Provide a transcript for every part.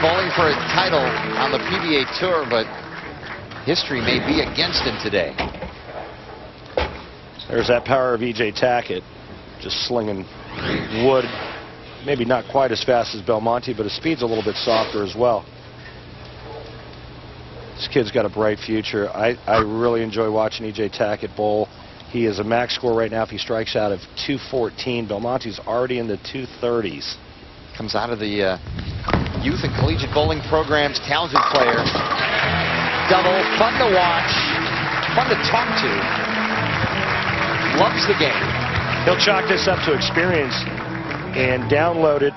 bowling for a title on the PBA Tour, but history may be against him today. There's that power of EJ Tackett, just slinging wood. Maybe not quite as fast as Belmonte, but his speed's a little bit softer as well. This kid's got a bright future. I really enjoy watching EJ Tackett bowl. He is a max score right now if he strikes out of 214. Belmonte's already in the 230s. Comes out of the youth and collegiate bowling programs. Talented player. Double. Fun to watch. Fun to talk to. Loves the game. He'll chalk this up to experience and download it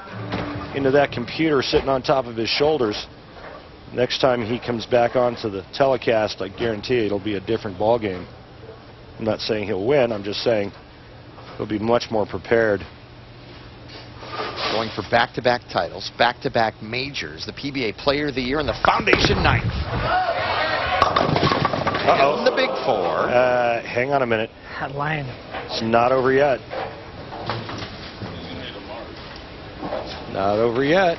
into that computer sitting on top of his shoulders. Next time he comes back onto the telecast, I guarantee it'll be a different ball game. I'm not saying he'll win. I'm just saying he'll be much more prepared. Going for back-to-back titles, back-to-back majors, the PBA Player of the Year, and the Foundation Ninth. Uh-oh. In the Big Four. Hang on a minute. That line. It's not over yet. Not over yet.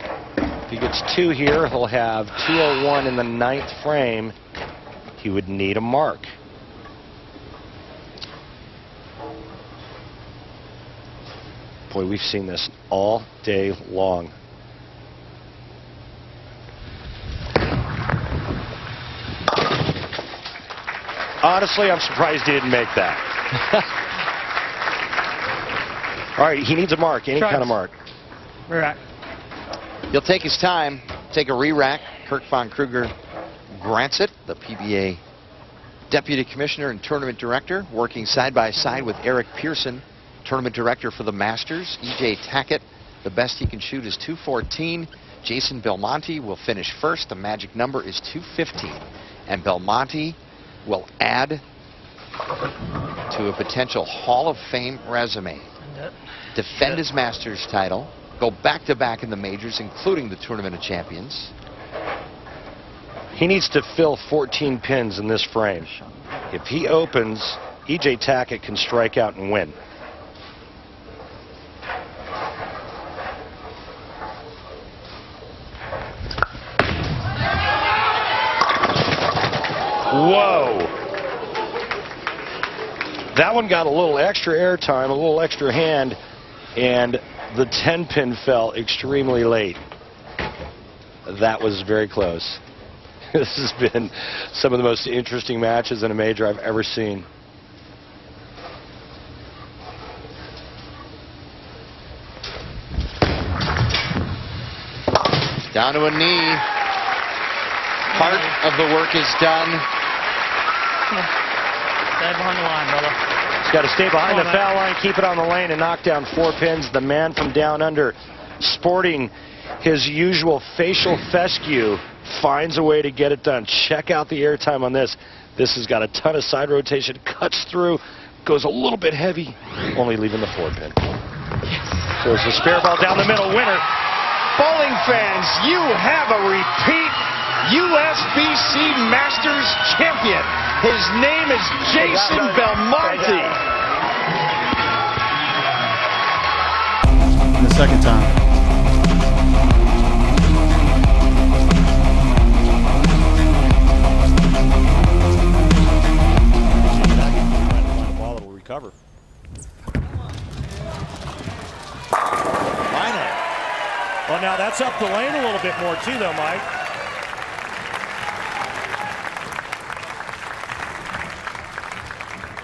If he gets 2 here, he'll have 201 in the 9th frame. He would need a mark. Boy, we've seen this all day long. Honestly, I'm surprised he didn't make that. All right, he needs a mark, any kind of mark. Re-rack. He'll take his time, take a re-rack. Kirk von Kruger grants it. The PBA Deputy Commissioner and Tournament Director, working side by side with Eric Pearson, Tournament Director for the Masters. EJ Tackett, the best he can shoot is 214. Jason Belmonte will finish first. The magic number is 215. And Belmonte will add to a potential Hall of Fame resume. Defend his Masters title. Go back-to-back in the majors, including the Tournament of Champions. He needs to fill 14 pins in this frame. If he opens, EJ Tackett can strike out and win. Whoa. That one got a little extra airtime, a little extra hand, and the 10-pin fell extremely late. That was very close. This has been some of the most interesting matches in a major I've ever seen. Down to a knee. Part of the work is done. Stay behind the line, brother. He's got to stay behind the foul line, keep it on the lane, and knock down 4 pins. The man from down under, sporting his usual facial fescue, finds a way to get it done. Check out the airtime on this. This has got a ton of side rotation, cuts through, goes a little bit heavy, only leaving the 4 pin. So it's a spare ball down the middle. Winner. Bowling fans, you have a repeat USBC Masters champion. His name is Jason Belmonte. The second time. Recover. Finally. Well, now that's up the lane a little bit more too, though, Mike.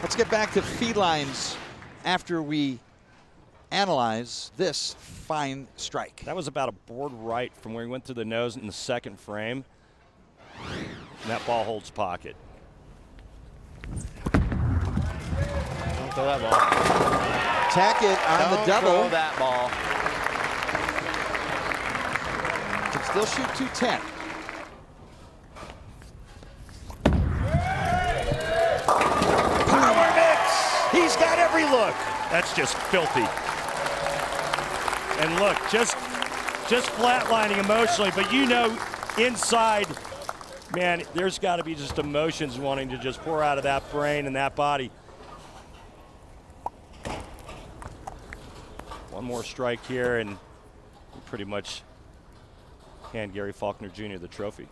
Let's get back to felines after we analyze this fine strike. That was about a board right from where he went through the nose in the 2nd frame. And that ball holds pocket. Don't throw that ball. Tackett on the double. Don't throw that ball. Can still shoot 210. Power mix! He's got every look. That's just filthy. And look, just flatlining emotionally, but you know, inside, man, there's got to be just emotions wanting to just pour out of that brain and that body. One more strike here, and pretty much hand Gary Faulkner Jr. the trophy.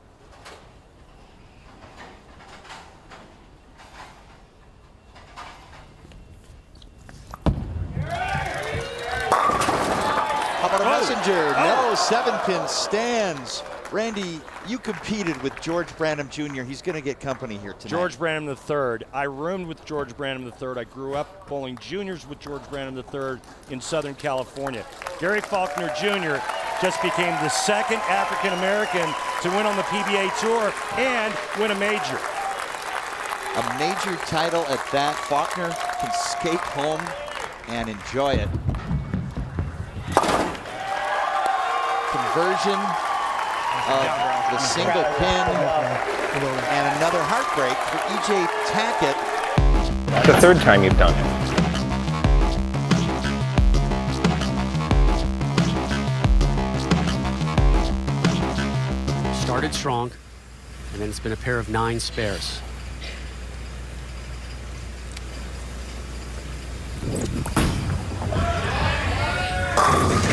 How about a messenger? No, 7-pin stands. Randy, you competed with George Branham Jr. He's going to get company here tonight. George Branham III. I roomed with George Branham III. I grew up bowling juniors with George Branham III in Southern California. Gary Faulkner Jr. just became the second African-American to win on the PBA Tour and win a major. A major title at that. Faulkner can skate home and enjoy it. Conversion of the single pin and another heartbreak for EJ Tackett. The third time you've done it. Started strong, and then it's been a pair of 9 spares.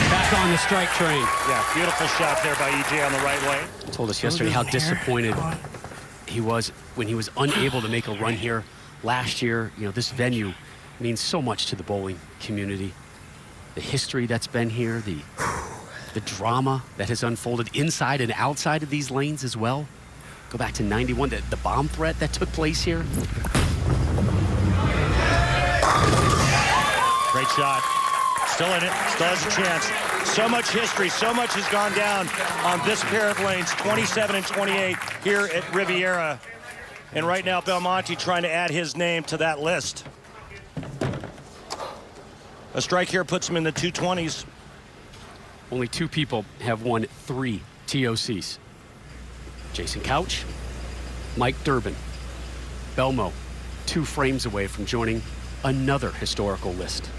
Back on the strike train. Yeah, beautiful shot there by EJ on the right lane. Told us yesterday how disappointed he was when he was unable to make a run here last year. You know, this venue means so much to the bowling community. The history that's been here, the drama that has unfolded inside and outside of these lanes as well. Go back to '91, the bomb threat that took place here. Great shot. Still in it, still has a chance. So much history, so much has gone down on this pair of lanes, 27 and 28 here at Riviera. And right now, Belmonte trying to add his name to that list. A strike here puts him in the 220s. Only 2 people have won 3 TOCs. Jason Couch, Mike Durbin. Belmo, 2 frames away from joining another historical list.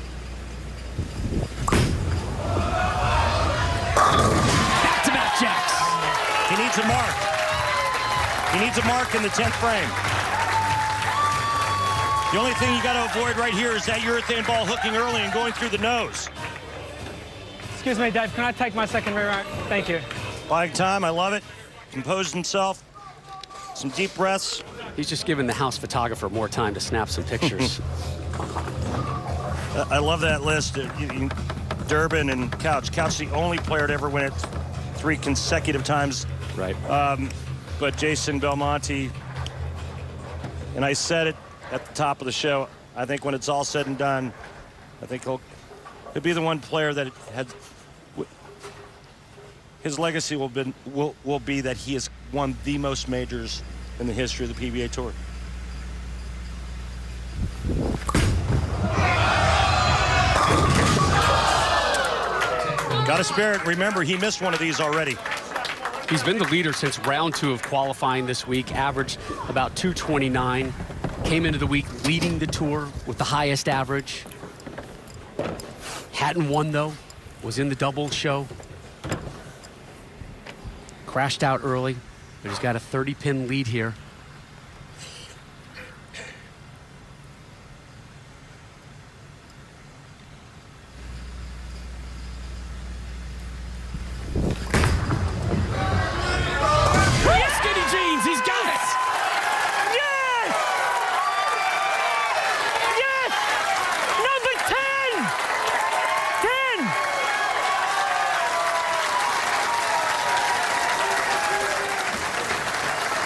Back-to-back jacks. He needs a mark. He needs a mark in the 10th frame. The only thing you got to avoid right here is that urethane ball hooking early and going through the nose. Excuse me, Dave. Can I take my second re-rack? Thank you. Buying time, I love it. Composed himself. Some deep breaths. He's just giving the house photographer more time to snap some pictures. I love that list. Durbin and Couch. Couch, the only player to ever win it 3 consecutive times. Right. But Jason Belmonte, and I said it at the top of the show, I think when it's all said and done, I think he'll be the one player that had his legacy will be that he has won the most majors in the history of the PBA Tour. Got to spare it. Remember, he missed one of these already. He's been the leader since round 2 of qualifying this week, averaged about 229. Came into the week leading the tour with the highest average. Hadn't won, though. Was in the doubles show. Crashed out early, but he's got a 30-pin lead here.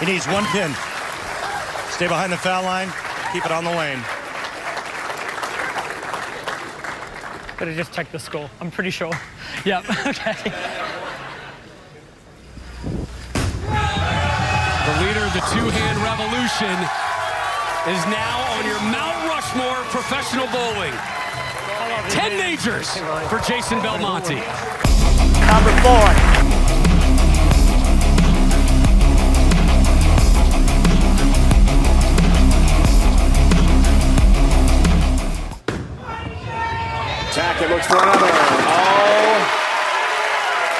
He needs 1 pin. Stay behind the foul line. Keep it on the lane. Better just check the score. I'm pretty sure. Yep. Okay. The leader of the 2-hand revolution is now on your Mount Rushmore professional bowling. 10 majors for Jason Belmonte. Number 4. Tackett looks for another.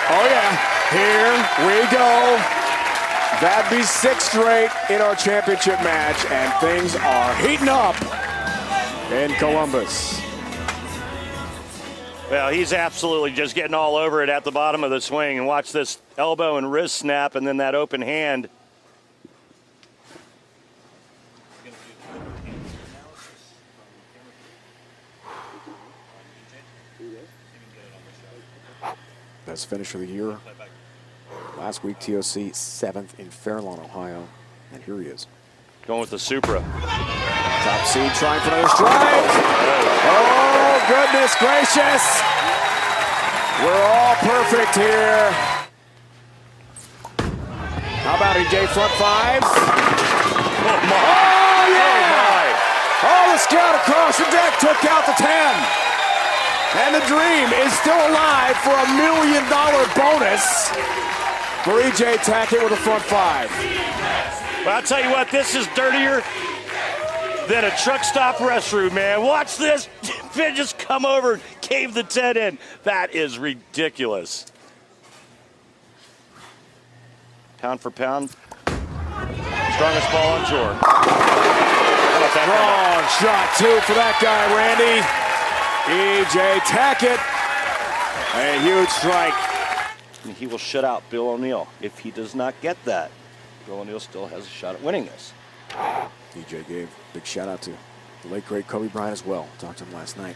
Oh yeah, here we go. That'd be 6 straight in our championship match, and things are heating up in Columbus. Well, he's absolutely just getting all over it at the bottom of the swing. And watch this elbow and wrist snap and then that open hand. Best finish of the year. Last week, TOC 7th in Fairlawn, Ohio. And here he is. Going with the Supra. Top seed trying for another strike. Oh, goodness gracious. We're all perfect here. How about EJ front five? Oh, my. Oh, yeah. Oh, my. Oh, the scout across the deck took out the 10. And the dream is still alive for $1 million bonus for EJ Tackett with a front five. Well, I'll tell you what, this is dirtier than a truck stop restroom, man. Watch this. Finn just come over and cave the 10 in. That is ridiculous. Pound for pound. Strongest ball on tour. Strong shot, too, for that guy, Randy. EJ Tackett. A huge strike. And he will shut out Bill O'Neill. If he does not get that, Bill O'Neill still has a shot at winning this. EJ gave a big shout out to the late great Kobe Bryant as well. Talked to him last night.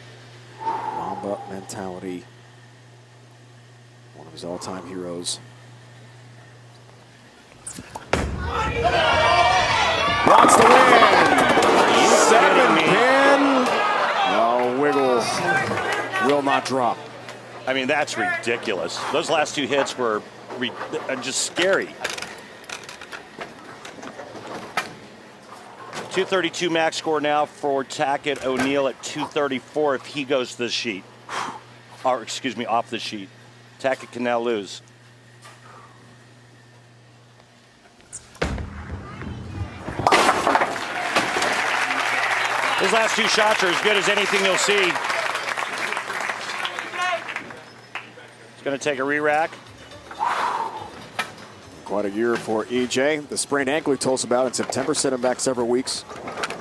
Mamba mentality. One of his all-time heroes. Wants to win. 7 pin. No, Wiggle will not drop. I mean, that's ridiculous. Those last two hits were just scary. 232 max score now for Tackett. O'Neill at 234 if he goes to the sheet. Or, excuse me, off the sheet. Tackett can now lose. His last two shots are as good as anything you'll see. He's going to take a re-rack. Quite a year for EJ. The sprained ankle he told us about in September set him back several weeks.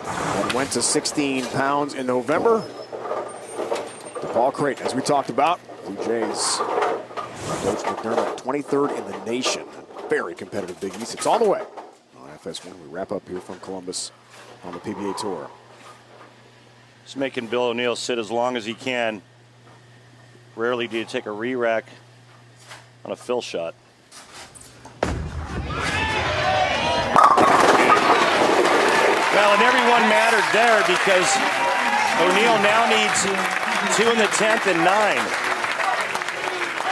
And went to 16 pounds in November. The ball crate, as we talked about. EJ's Coach McDermott, 23rd in the nation. Very competitive Big East. It's all the way on FS1. We wrap up here from Columbus on the PBA Tour. Just making Bill O'Neill sit as long as he can. Rarely do you take a re-rack on a fill shot. Well, and everyone mattered there because O'Neill now needs 2 in the 10th and 9.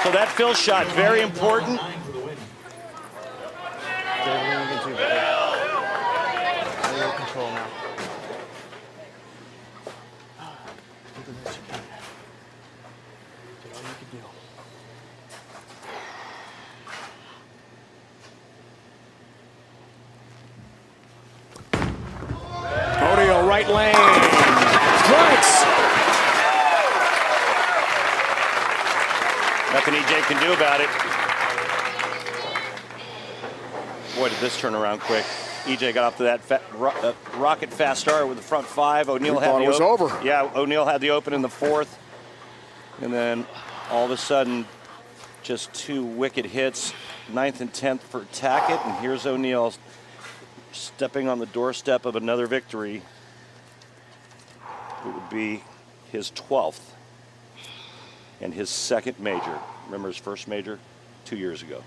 So that fill shot, very important. Control now. O'Neill, right lane. Strikes. Nothing EJ can do about it. Boy, did this turn around quick. EJ got off to that rocket fast start with the front 5. O'Neill had thought it was over. Yeah, O'Neill had the open in the 4th. And then all of a sudden, just 2 wicked hits. 9th and 10th for Tackett. And here's O'Neill stepping on the doorstep of another victory. It would be his 12th and his 2nd major. Remember his first major? 2 years ago.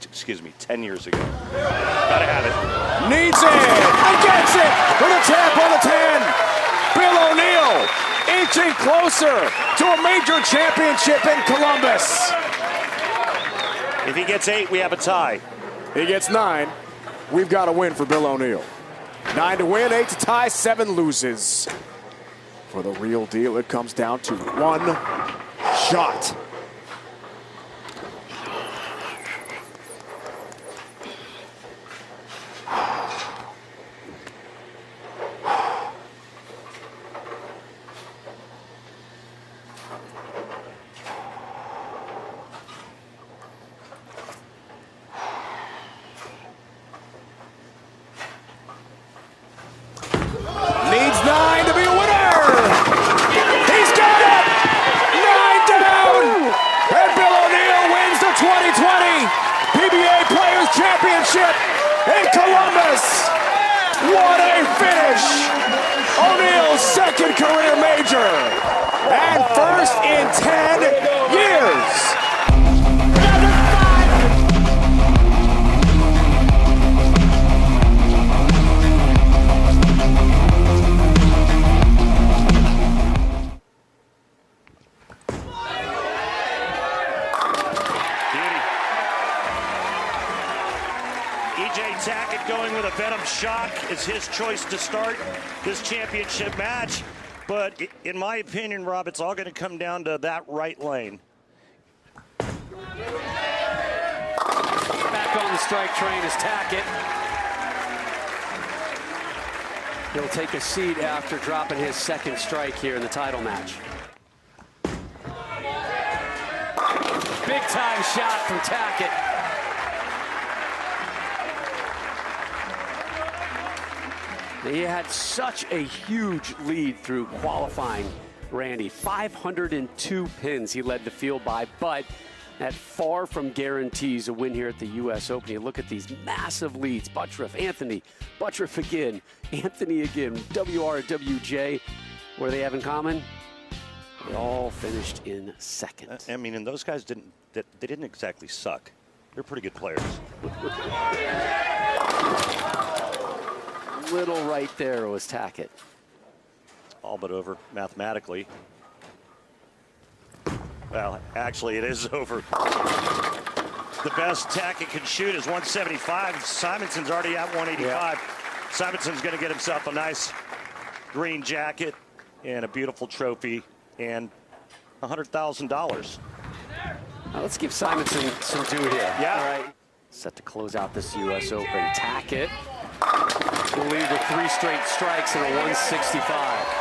Excuse me, 10 years ago. Gotta have it. Needs it and gets it with a tap on the 10. Bill O'Neill inching closer to a major championship in Columbus. If he gets 8, we have a tie. He gets 9. We've got a win for Bill O'Neill. 9 to win, 8 to tie, 7 loses. For the real deal, it comes down to 1 shot. Needs 9 to be a winner. He's got it. 9 down. Championship in Columbus. What a finish! O'Neal's second career major and first in 10 years. EJ Tackett going with a Venom shock. It's his choice to start this championship match. But in my opinion, Rob, it's all going to come down to that right lane. Back on the strike train is Tackett. He'll take a seat after dropping his second strike here in the title match. Big time shot from Tackett. He had such a huge lead through qualifying, Randy. 502 pins he led the field by, but that far from guarantees a win here at the U.S. Open. You look at these massive leads. Buttriff, Anthony, Buttriff again, Anthony again, WR, WJ. What do they have in common? They all finished in second. I mean, and those guys they didn't exactly suck. They're pretty good players. Little right there was Tackett. All but over mathematically. Well, actually, it is over. The best Tackett can shoot is 175. Simonsen's already at 185. Yeah. Simonsen's going to get himself a nice green jacket and a beautiful trophy and $100,000. Let's give Simonsen some due here. Yeah. All right. Set to close out this U.S. Open. Tackett will lead with 3 straight strikes and a 165.